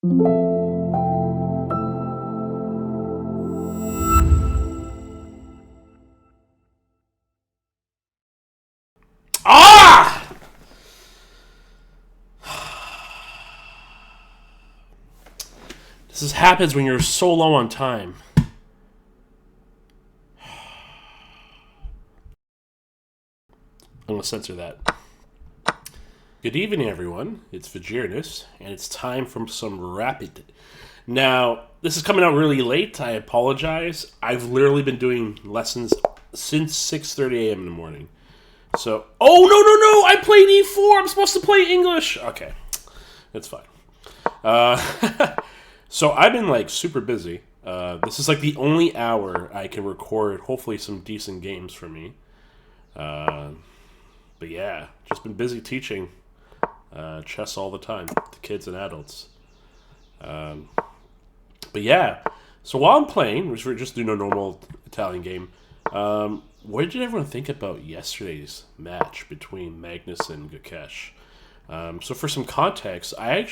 Ah! This happens when you're so low on time. I'm going to censor that. Good evening, everyone. It's Vegereness, and it's time for some rapid. Now, this is coming out really late. I apologize. I've literally been doing lessons since 6:30 a.m. in the morning. So, oh, no, I played E4. I'm supposed to play English. Okay, that's fine. So I've been, like, super busy. This is, like, the only hour I can record, hopefully, some decent games for me. But yeah, just been busy teaching chess all the time to kids and adults. But yeah, so while I'm playing, which we're just doing a normal Italian game, what did everyone think about yesterday's match between Magnus and Gukesh? So for some context, I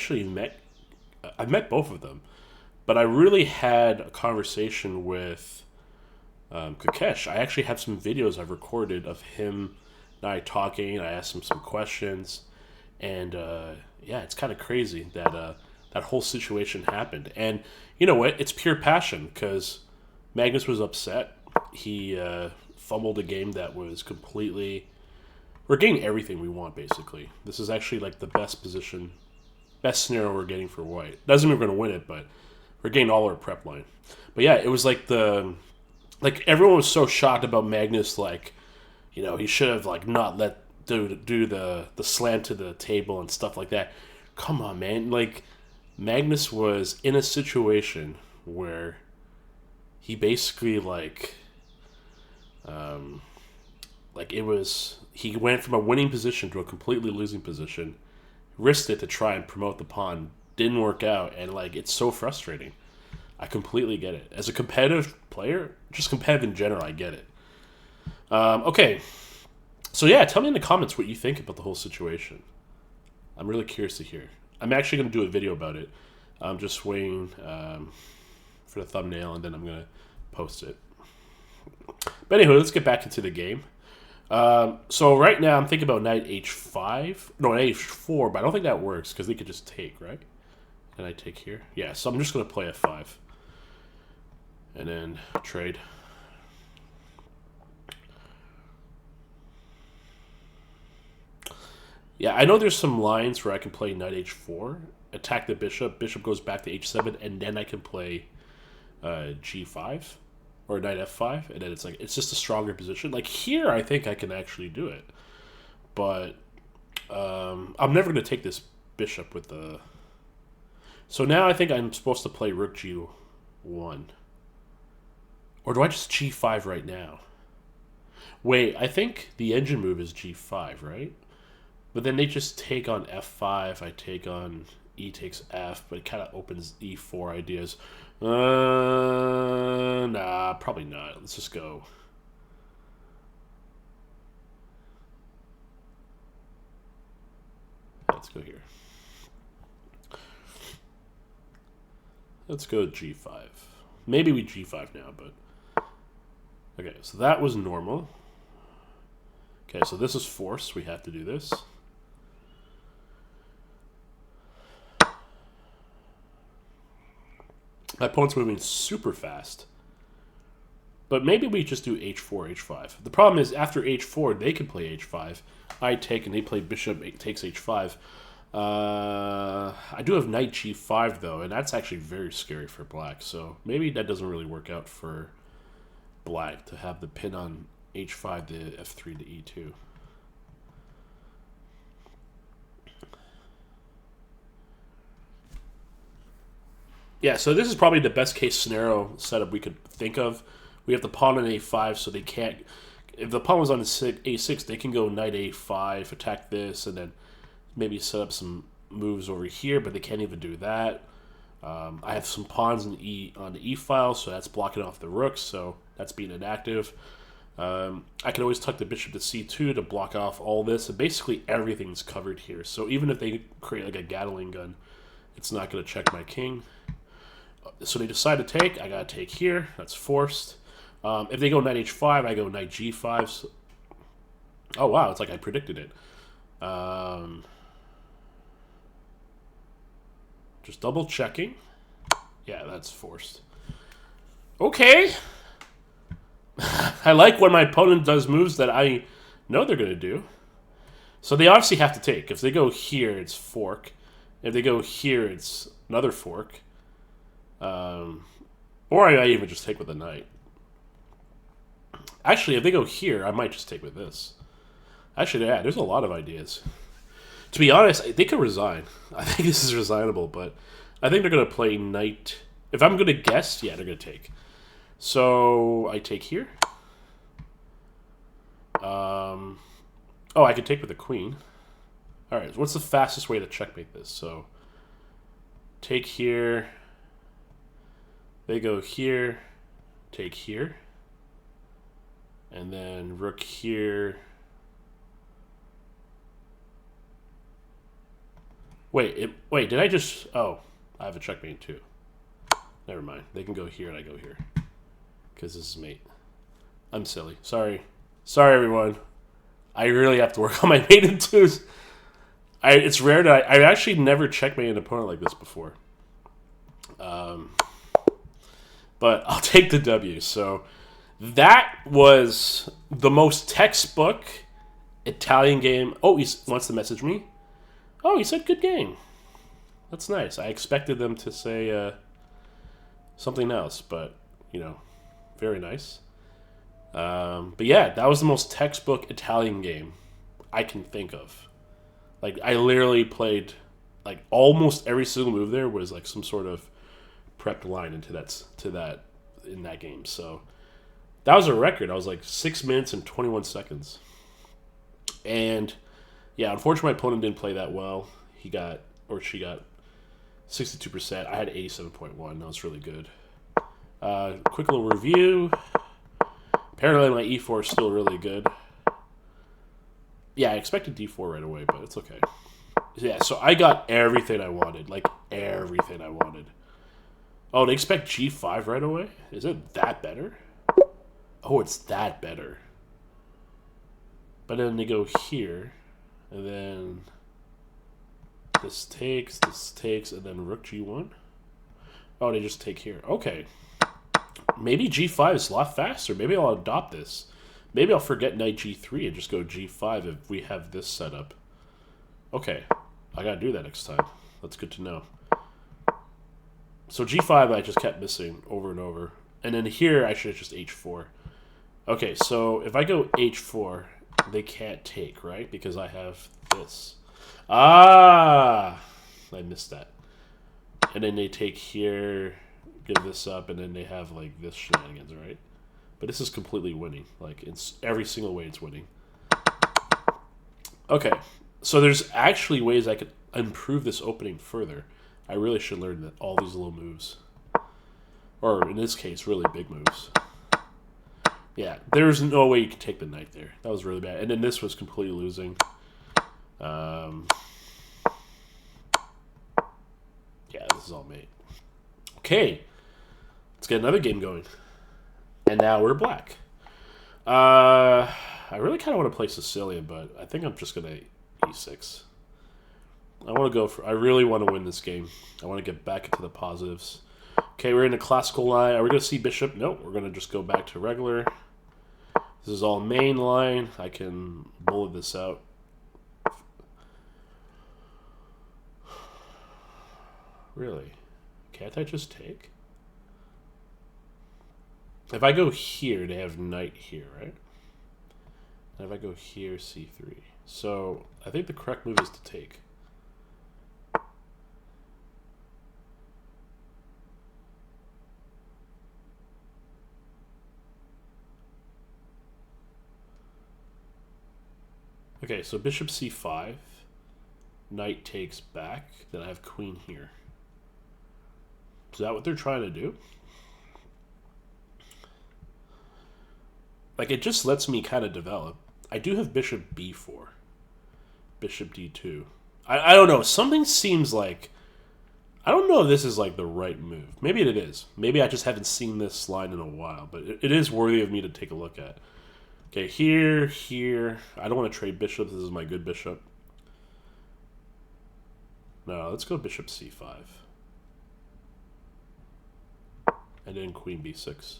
met both of them, but I really had a conversation with Gukesh. I actually have some videos I've recorded of him and I talking. I asked him some questions, and yeah, it's kind of crazy that that whole situation happened. And you know what? It's pure passion because Magnus was upset. He fumbled a game that was completely. We're getting everything we want, basically. This is actually like the best scenario we're getting for white. Doesn't mean we're going to win it, but we're getting all our prep line. But yeah, it was like everyone was so shocked about Magnus, like, you know, he should have like not let do the slam to the table and stuff like that. Come on, man. Like, Magnus was in a situation where he basically he went from a winning position to a completely losing position, risked it to try and promote the pawn, didn't work out, and like, it's so frustrating. I completely get it. As a competitive player, just competitive in general, I get it. Okay, so yeah, tell me in the comments what you think about the whole situation. I'm really curious to hear. I'm actually going to do a video about it. I'm just waiting for the thumbnail, and then I'm going to post it. But anyway, let's get back into the game. So right now I'm thinking about knight h5. No, knight h4, but I don't think that works because they could just take, right? Can I take here? Yeah, so I'm just going to play f5. And then trade. Yeah, I know there's some lines where I can play knight h4, attack the bishop goes back to h7, and then I can play g5 or knight f5, and then it's just a stronger position. Like here, I think I can actually do it, but I'm never going to take this bishop with the. So now I think I'm supposed to play rook g1, or do I just g5 right now? Wait, I think the engine move is g5, right? But then they just take on f5. I take on e takes f, but it kind of opens e4 ideas. Nah, probably not. Let's just go. Let's go here. Let's go g5. Maybe we g5 now, but... Okay, so that was normal. Okay, so this is forced. We have to do this. My opponent's moving super fast. But maybe we just do h4, h5. The problem is, after h4, they can play h5. I take, and they play bishop takes h5. I do have knight g5, though, and that's actually very scary for black. So maybe that doesn't really work out for black to have the pin on h5 to f3 to e2. Yeah, so this is probably the best case scenario setup we could think of. We have the pawn on a5, so they can't. If the pawn was on a6, they can go knight a5, attack this, and then maybe set up some moves over here, but they can't even do that. I have some pawns on the e file, so that's blocking off the rooks, so that's being inactive. I can always tuck the bishop to c2 to block off all this, and basically everything's covered here. So even if they create like a Gatling gun It's not going to check my king. So they decide to take. I got to take here. That's forced. If they go knight h5, I go knight g5. So... Oh, wow. It's like I predicted it. Just double checking. Yeah, that's forced. Okay. I like when my opponent does moves that I know they're going to do. So they obviously have to take. If they go here, it's fork. If they go here, it's another fork. Or I even just take with a knight. Actually, if they go here, I might just take with this. Actually, yeah, there's a lot of ideas. To be honest, they could resign. I think this is resignable, but I think they're going to play knight. If I'm going to guess, yeah, they're going to take. So I take here. Oh, I could take with the queen. All right, so what's the fastest way to checkmate this? So take here. They go here. Take here. And then rook here. Wait, did I just... Oh, I have a checkmate too. Never mind. They can go here and I go here. Because this is mate. I'm silly. Sorry. Sorry, everyone. I really have to work on my mate in twos. It's rare that I actually never checkmate an opponent like this before. But I'll take the W. So that was the most textbook Italian game. Oh, he wants to message me. Oh, he said good game. That's nice. I expected them to say something else, but, you know, very nice. But yeah, that was the most textbook Italian game I can think of. Like, I literally played, like, almost every single move there was, like, some sort of prepped line into that in that game. So that was a record. I was, like, 6 minutes and 21 seconds. And... yeah, unfortunately, my opponent didn't play that well. She got 62%. I had 87.1. That was really good. Quick little review. Apparently, my e4 is still really good. Yeah, I expected d4 right away, but it's okay. Yeah, so I got everything I wanted. Like, everything I wanted. Oh, they expect g5 right away? Is it that better? Oh, it's that better. But then they go here... and then this takes, and then rook g1. Oh, they just take here. Okay. Maybe g5 is a lot faster. Maybe I'll adopt this. Maybe I'll forget knight g3 and just go g5 if we have this set up. Okay. I gotta do that next time. That's good to know. So g5 I just kept missing over and over. And then here I should have just h4. Okay, so if I go h4... they can't take, right? Because I have this. Ah! I missed that. And then they take here, give this up, and then they have, like, this shenanigans, right? But this is completely winning. Like, it's every single way it's winning. Okay. So there's actually ways I could improve this opening further. I really should learn that all these little moves. Or, in this case, really big moves. Yeah, there's no way you could take the knight there. That was really bad. And then this was completely losing. Yeah, this is all mate. Okay, let's get another game going. And now we're black. I really kind of want to play Sicilian, but I think I'm just going to e6. I want to go for... I really want to win this game. I want to get back into the positives. Okay, we're in a classical line. Are we going to see bishop? Nope, we're going to just go back to regular. This is all main line. I can bullet this out. Really? Can't I just take? If I go here, they have knight here, right? And if I go here, c3. So I think the correct move is to take. Okay, so bishop c5, knight takes back, then I have queen here. Is that what they're trying to do? Like, it just lets me kind of develop. I do have bishop b4, bishop d2. I don't know, something seems like I don't know if this is like the right move. Maybe it is. Maybe I just haven't seen this line in a while, but it is worthy of me to take a look at. Okay, here, here. I don't want to trade bishops. This is my good bishop. No, let's go bishop c5. And then queen b6.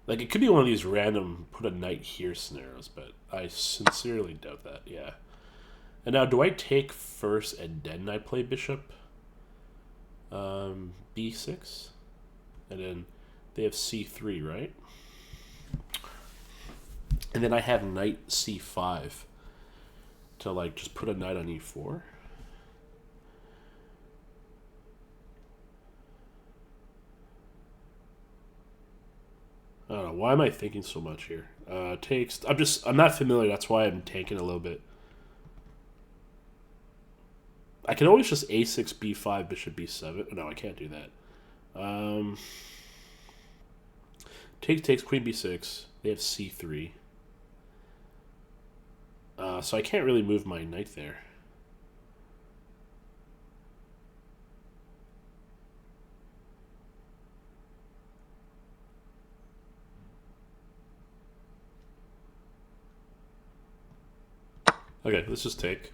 Like, it could be one of these random put a knight here scenarios, but I sincerely doubt that, yeah. And now, do I take first and then I play bishop b6? And then they have c3, right? And then I have knight c5 to, like, just put a knight on e4. I don't know. Why am I thinking so much here? Takes. I'm not familiar. That's why I'm tanking a little bit. I can always just a6, b5, bishop b7. No, I can't do that. Takes, queen b6. They have c3. So I can't really move my knight there. Okay, let's just take.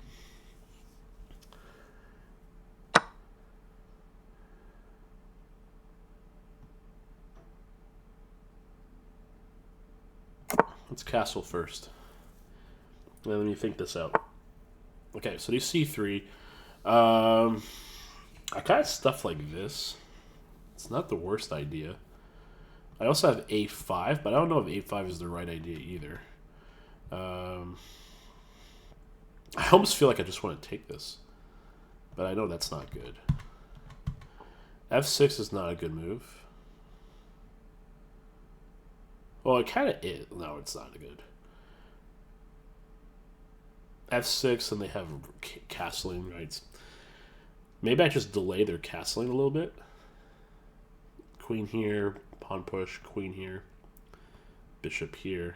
Let's castle first. Let me think this out. Okay, so these c3. I kind of stuff like this. It's not the worst idea. I also have a5, but I don't know if a5 is the right idea either. I almost feel like I just want to take this, but I know that's not good. f6 is not a good move. Well, it kind of is. No, it's not good. f6, and they have castling rights. Maybe I just delay their castling a little bit. Queen here, pawn push, queen here, bishop here.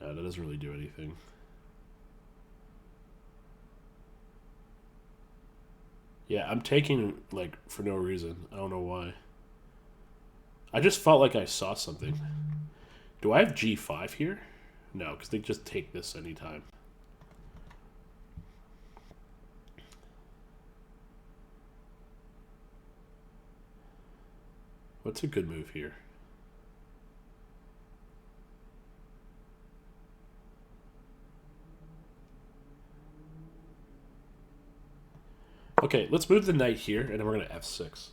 No, that doesn't really do anything. Yeah, I'm taking, like, for no reason. I don't know why. I just felt like I saw something. Do I have g5 here? No, because they just take this anytime. What's a good move here? Okay, let's move the knight here, and then we're going to f6.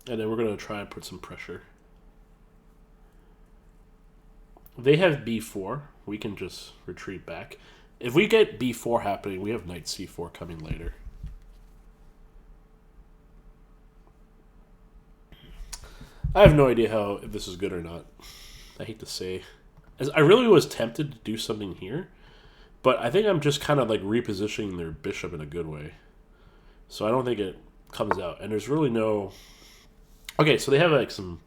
And then we're going to try and put some pressure. They have b4. We can just retreat back. If we get b4 happening, we have knight c4 coming later. I have no idea if this is good or not. I hate to say. As I really was tempted to do something here, but I think I'm just kind of like repositioning their bishop in a good way. So I don't think it comes out. And there's really no... Okay, so they have like some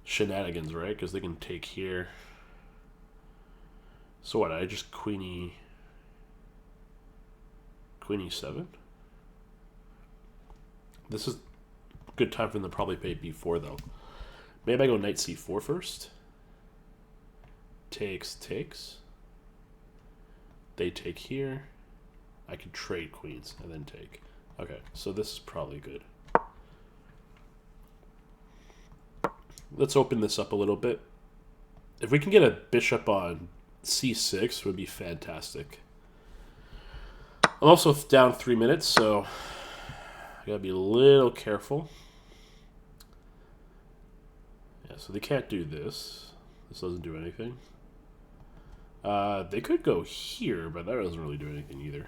shenanigans, right? Because they can take here. So what, I just queen e7? This is a good time for them to probably play b4, though. Maybe I go knight c4 first. Takes. They take here. I could trade queens and then take. Okay, so this is probably good. Let's open this up a little bit. If we can get a bishop on c6, would be fantastic. I'm also down 3 minutes, so I gotta be a little careful. Yeah, so they can't do this. This doesn't do anything. They could go here, but that doesn't really do anything either.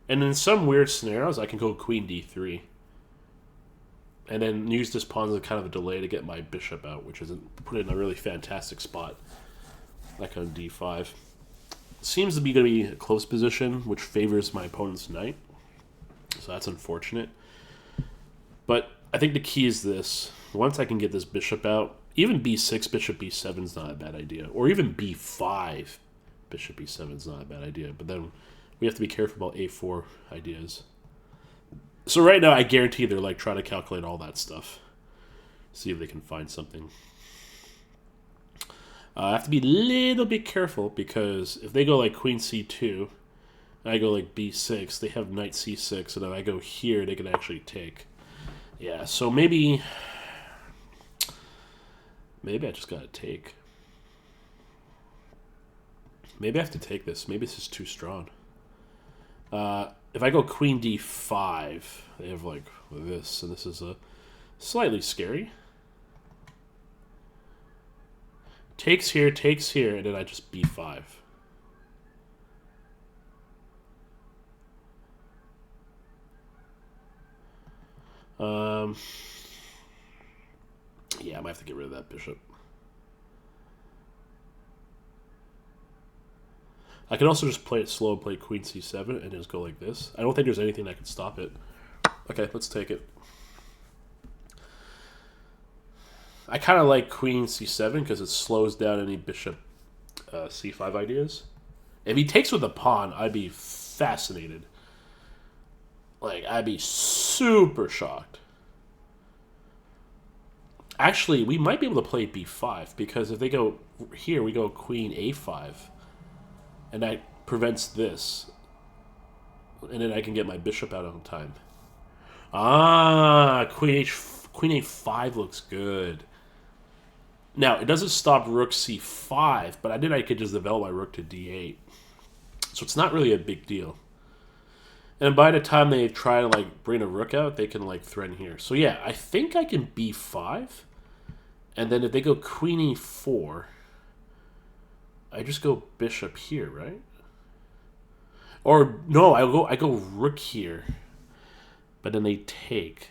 And in some weird scenarios, I can go queen d3. And then use this pawn as kind of a delay to get my bishop out, which isn't put in a really fantastic spot. Like on d5. Seems to be going to be a close position, which favors my opponent's knight. So that's unfortunate. But I think the key is this. Once I can get this bishop out, even b6, bishop b7 is not a bad idea. Or even b5, bishop b7 is not a bad idea. But then we have to be careful about a4 ideas. So right now, I guarantee they're like trying to calculate all that stuff. See if they can find something. I have to be a little bit careful because if they go like queen c2, and I go like b6, they have knight c6, and if I go here, they can actually take. Yeah, so maybe I just gotta take. Maybe I have to take this. Maybe this is too strong. If I go queen d5, they have like this, and this is a slightly scary. Takes here, and then I just b5. Yeah, I might have to get rid of that bishop. I can also just play it slow and play queen c7 and just go like this. I don't think there's anything that can stop it. Okay, let's take it. I kind of like queen c7 because it slows down any bishop c5 ideas. If he takes with a pawn, I'd be fascinated. Like, I'd be super shocked. Actually, we might be able to play b5 because if they go here, we go queen a5. And that prevents this. And then I can get my bishop out on time. Ah, queen a5 looks good. Now, it doesn't stop rook c5, but I could just develop my rook to d8. So it's not really a big deal. And by the time they try to like bring a rook out, they can like threaten here. So yeah, I think I can b5. And then if they go queen e4, I just go bishop here, right? Or no, I go rook here. But then they take.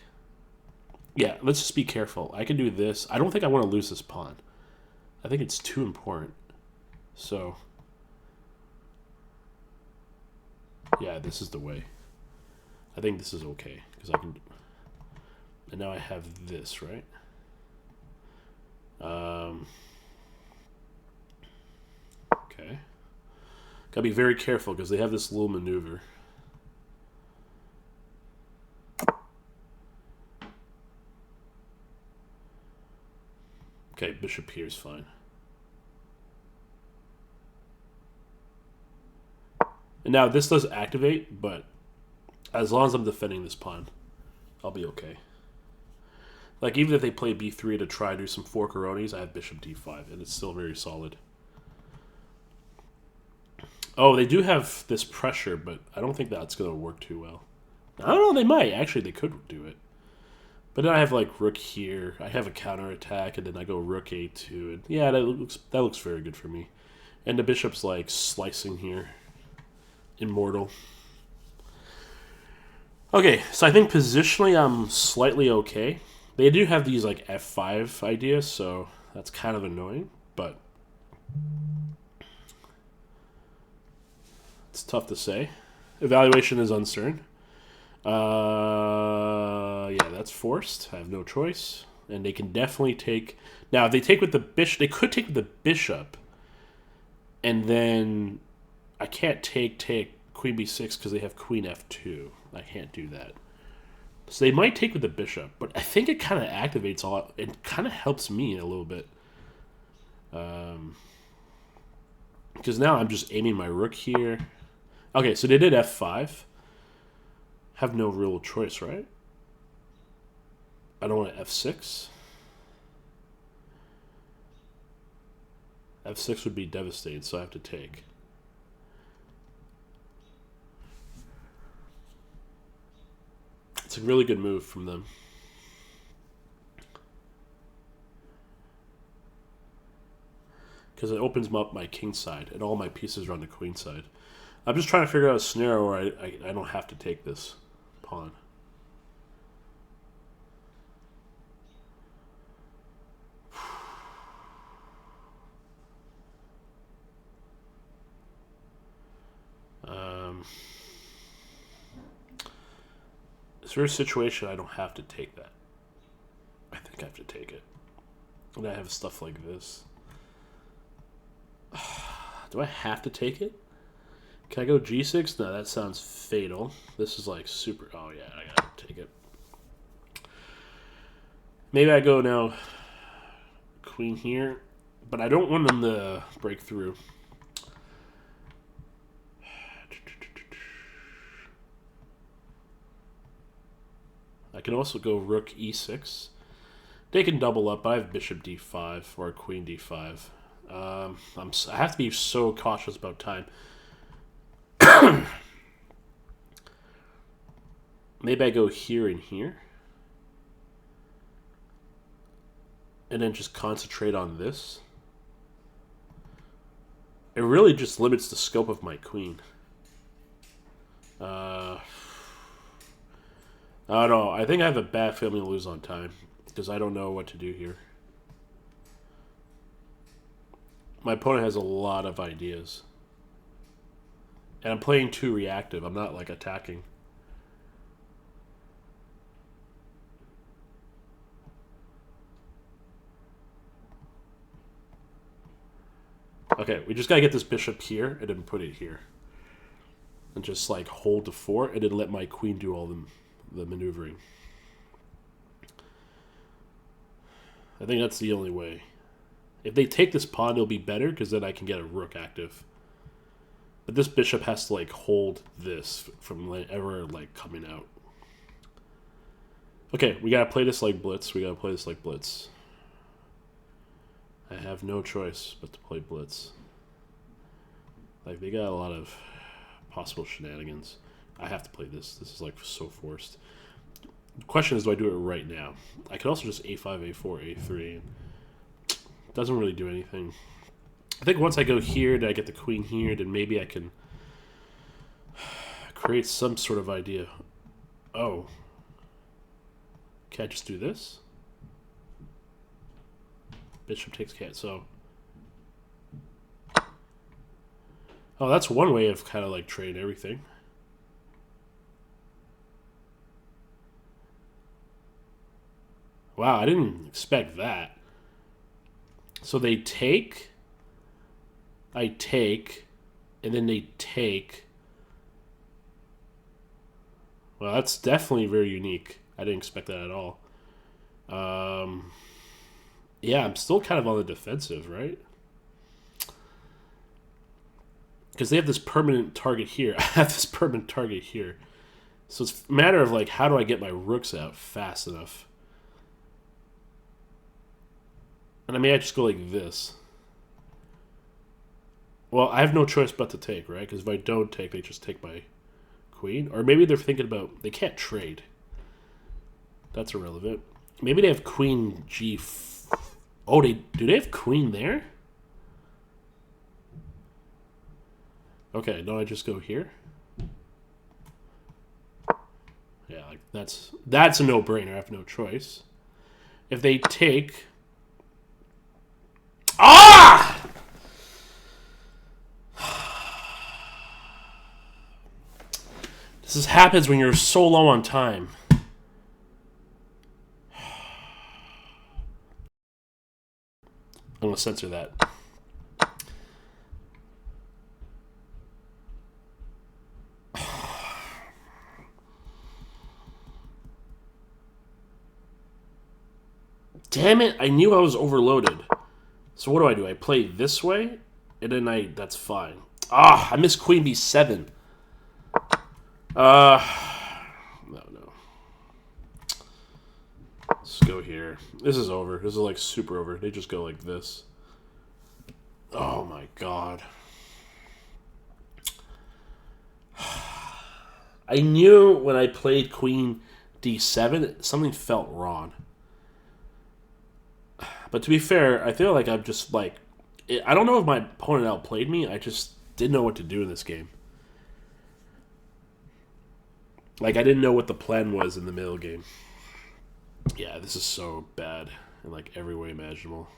Yeah, let's just be careful. I can do this. I don't think I want to lose this pawn. I think it's too important. So yeah, this is the way. I think this is okay because I can. And now I have this, right? Okay. Gotta be very careful because they have this little maneuver. Okay, bishop here is fine. And now this does activate, but as long as I'm defending this pawn, I'll be okay. Like, even if they play b3 to try to do some forcaronis, I have bishop d5, and it's still very solid. Oh, they do have this pressure, but I don't think that's going to work too well. I don't know, they might. Actually, they could do it. But then I have, like, rook here. I have a counterattack, and then I go rook a2. And yeah, that looks very good for me. And the bishop's, like, slicing here. Immortal. Okay, so I think positionally I'm slightly okay. They do have these like f5 ideas, so that's kind of annoying, but it's tough to say. Evaluation is uncertain. Yeah, that's forced. I have no choice. And they can definitely take... Now, if they take with the bishop... They could take with the bishop. And then... I can't take queen b6 because they have queen f2. I can't do that. So they might take with the bishop. But I think it kind of activates all... It kind of helps me a little bit. Because now I'm just aiming my rook here. Okay, so they did f5. Have no real choice, right? I don't want f6. f6 would be devastating, so I have to take. It's a really good move from them. Because it opens up my king side, and all my pieces are on the queen side. I'm just trying to figure out a scenario where I don't have to take this pawn. Is there a situation I don't have to take that? I have to take it. And I have stuff like this. Do I have to take it? Can I go G6? No, that sounds fatal. This is like super... Oh, yeah, I gotta take it. Maybe I go now queen here. But I don't want them to break through. I can also go rook e6. They can double up, but I have bishop d5 or queen d5. I have to be so cautious about time. Maybe I go here and here. And then just concentrate on this. It really just limits the scope of my queen. I don't know. I think I have a bad feeling to lose on time. Because I don't know what to do here. My opponent has a lot of ideas. And I'm playing too reactive. I'm not, like, attacking. Okay, we just gotta get this bishop here and then put it here. And just, like, hold the fort and then let my queen do all the maneuvering. I think that's the only way. If they take this pawn, it'll be better because then I can get a rook active. But this bishop has to, like, hold this from ever, like, coming out. Okay, we gotta play this like blitz. We gotta play this like blitz. I have no choice but to play blitz. Like, they got a lot of possible shenanigans. I have to play this. This is, like, so forced. The question is, do I do it right now? I could also just a5, a4, a3. Doesn't really do anything. I think once I go here, then I get the queen here, then maybe I can create some sort of idea. Oh. Can I just do this? Bishop takes cat, so... Oh, that's one way of kind of like trading everything. Wow, I didn't expect that. So they take, I take, and then they take. Well, that's definitely very unique. I didn't expect that at all. Yeah, I'm still kind of on the defensive, right? Because they have this permanent target here. I have this permanent target here. So it's a matter of, like, how do I get my rooks out fast enough? And I may just go like this. Well, I have no choice but to take, right? Because if I don't take, they just take my queen. Or maybe they're thinking about... They can't trade. That's irrelevant. Maybe they have queen g... Oh, do they have queen there? Okay, no, I just go here. Yeah, like that's a no-brainer. I have no choice. If they take... Ah! This happens when you're so low on time. I'm going to censor that. Damn it, I knew I was overloaded. So what do? I play this way? And then that's fine. Ah, I missed queen b7. No. Let's go here. This is over. This is like super over. They just go like this. Oh my god. I knew when I played queen d7, something felt wrong. But to be fair, I feel like I'm just like... I don't know if my opponent outplayed me. I just didn't know what to do in this game. Like, I didn't know what the plan was in the middle game. Yeah, this is so bad in, like, every way imaginable.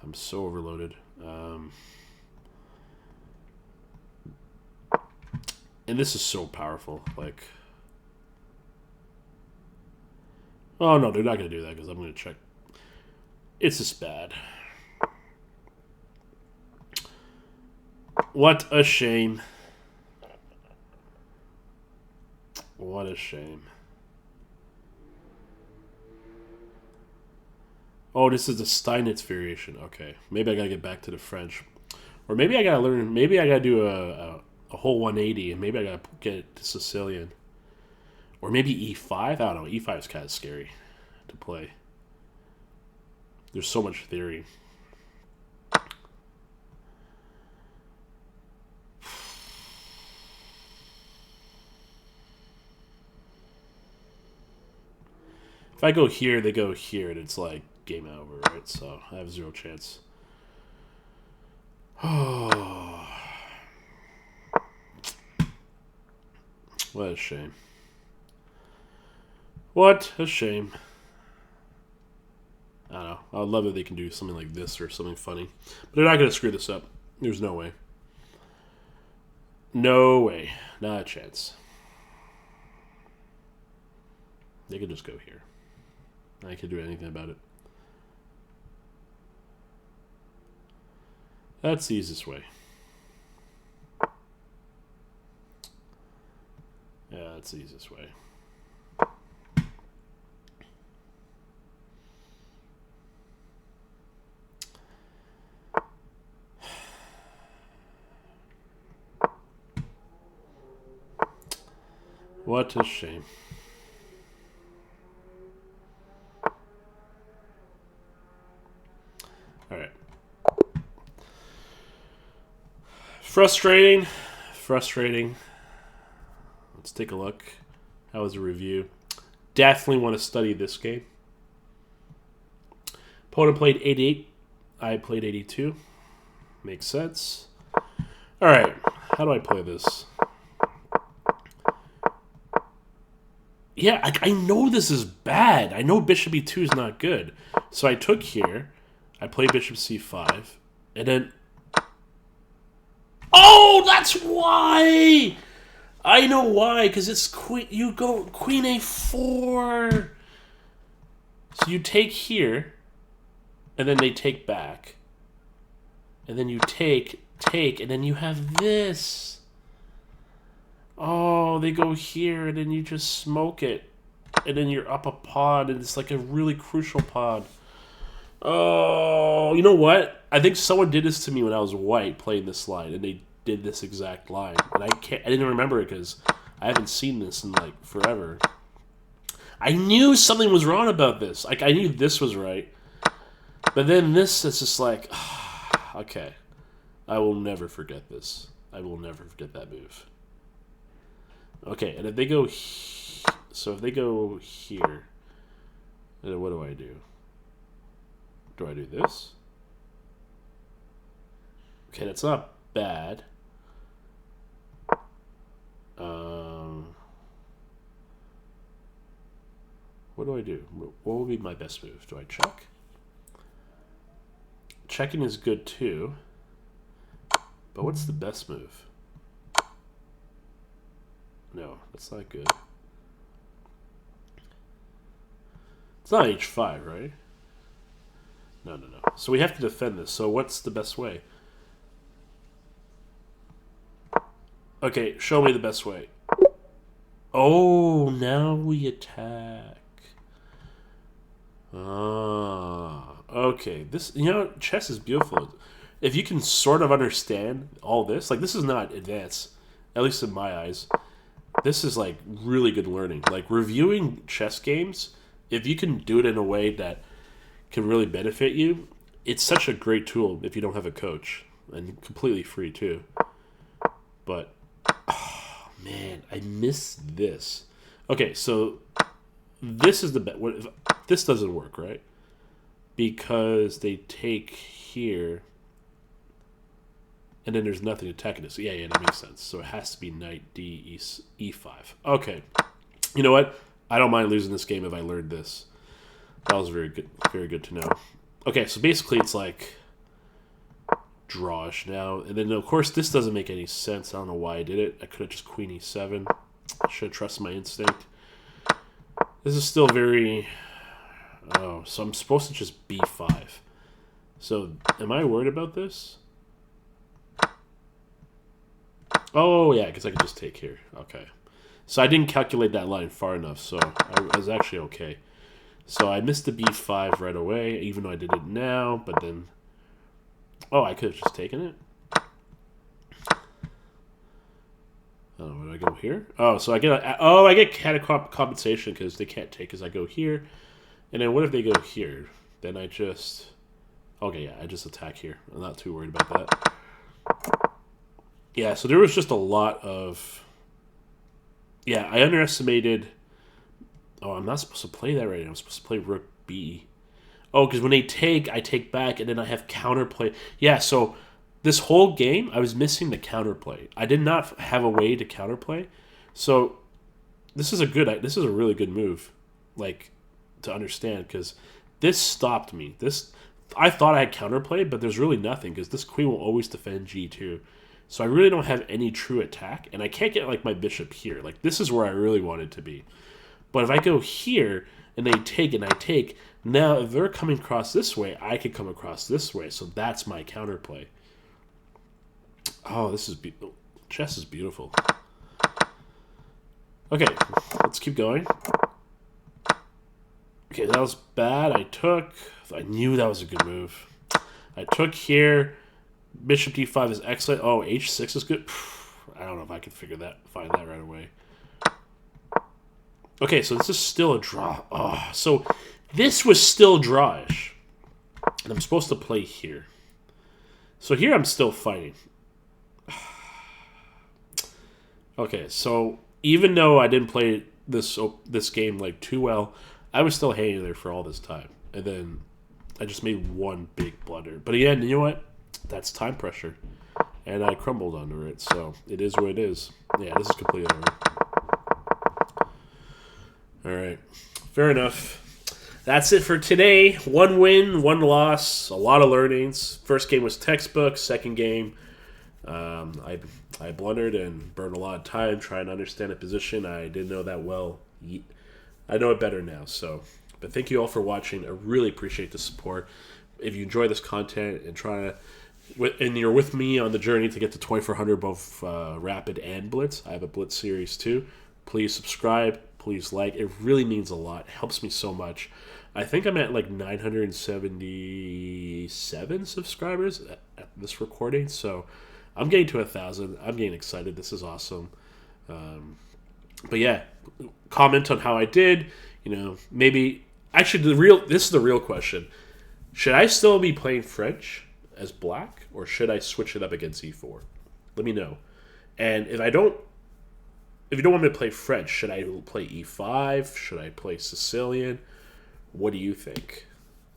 I'm so overloaded. And this is so powerful. Like... Oh, no, they're not going to do that because I'm going to check. It's just bad. What a shame. What a shame. Oh, this is the Steinitz variation. Okay. Maybe I got to get back to the French. Or maybe I got to learn... Maybe I got to do a whole 180, and maybe I got to get it to Sicilian. Or maybe E5? I don't know. E5 is kind of scary to play. There's so much theory. If I go here, they go here, and it's like game over, right? So I have 0 chance. Oh, what a shame. What a shame. I don't know. I would love if they can do something like this or something funny. But they're not going to screw this up. There's no way. No way. Not a chance. They could just go here. I can't do anything about it. That's the easiest way. Yeah, that's the easiest way. What a shame. All right. Frustrating. Frustrating. Let's take a look. How was the review? Definitely want to study this game. Opponent played 88. I played 82. Makes sense. All right. How do I play this? Yeah, I know this is bad. I know bishop e2 is not good. So I took here. I played bishop c5. And then... Oh, that's why! I know why, because it's queen. You go queen a4. So you take here, and then they take back. And then you take, and then you have this. Oh, they go here, and then you just smoke it. And then you're up a pawn, and it's like a really crucial pawn. Oh, you know what? I think someone did this to me when I was white playing this line, and they did this exact line. And I didn't remember it because I haven't seen this in like forever. I knew something was wrong about this. Like I knew this was right. But then this is just like, okay. I will never forget this. I will never forget that move. Okay, and if they go so if they go here, then what do I do? Do I do this? Okay, that's not bad. What do I do? What would be my best move? Do I check? Checking is good too. But what's the best move? No, that's not good. It's not h5, right? No. So we have to defend this. So what's the best way? Okay, show me the best way. Oh, now we attack. Ah, okay. This, you know, chess is beautiful. If you can sort of understand all this, like this is not advanced, at least in my eyes. This is like really good learning. Like reviewing chess games, if you can do it in a way that can really benefit you, it's such a great tool if you don't have a coach, and completely free too. But oh man, I miss this. Okay, so this is the bet. This doesn't work, right? Because they take here, and then there's nothing attacking this. Yeah, that makes sense. So it has to be knight d e5. Okay, you know what? I don't mind losing this game if I learned this. That was very good to know. Okay, so basically it's like drawish now, and then of course this doesn't make any sense. I don't know why I did it. I could have just queen e7. I should have trusted my instinct. This is still very Oh, so I'm supposed to just b5. So, am I worried about this? Oh, yeah, because I can just take here. Okay. So I didn't calculate that line far enough, so I was actually okay. So I missed the b5 right away, even though I did it now, but then... Oh, I could have just taken it. Oh, where do I go here? Oh, so I get compensation because they can't take as I go here. And then what if they go here? Then I just... Okay, yeah, I just attack here. I'm not too worried about that. Yeah, so there was just a lot of... Yeah, I underestimated... Oh, I'm not supposed to play that right now. I'm supposed to play rook b. Oh, because when they take, I take back, and then I have counterplay. Yeah, so this whole game, I was missing the counterplay. I did not have a way to counterplay. So this is a really good move, like, to understand, because this stopped me. I thought I had counterplay, but there's really nothing, because this queen will always defend g2. So I really don't have any true attack, and I can't get, like, my bishop here. Like, this is where I really wanted to be. But if I go here, and they take, and I take, now if they're coming across this way, I could come across this way. So that's my counterplay. Oh, this is beautiful. Chess is beautiful. Okay, let's keep going. Okay, that was bad. I knew that was a good move. I took here. Bishop d5 is excellent. Oh, h6 is good. I don't know if I can find that right away. Okay, so this is still a draw. Oh, so this was still drawish. And I'm supposed to play here. So here I'm still fighting. Okay, so even though I didn't play this game like too well, I was still hanging there for all this time. And then I just made one big blunder. But again, you know what? That's time pressure. And I crumbled under it, so it is what it is. Yeah, this is completely over. Alright, fair enough. That's it for today. 1 win, 1 loss, a lot of learnings. First game was textbook. Second game, I blundered and burned a lot of time trying to understand a position. I didn't know that well. I know it better now. But thank you all for watching. I really appreciate the support. If you enjoy this content and you're with me on the journey to get to 2400 both Rapid and Blitz, I have a Blitz series too. Please subscribe. Please like. It really means a lot. It helps me so much. I think I'm at like 977 subscribers at this recording, so I'm getting to 1,000. I'm getting excited. This is awesome. But yeah, comment on how I did. You know, maybe actually this is the real question. Should I still be playing French as black, or should I switch it up against e4? Let me know. And if you don't want me to play French, should I play e5? Should I play Sicilian? What do you think?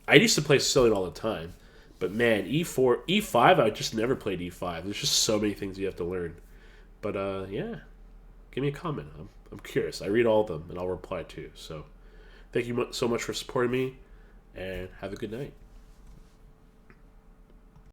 I used to play Sicilian all the time, but man, e4, e5, I just never played e5. There's just so many things you have to learn. But yeah, give me a comment. I'm curious. I read all of them, and I'll reply too. So thank you so much for supporting me, and have a good night.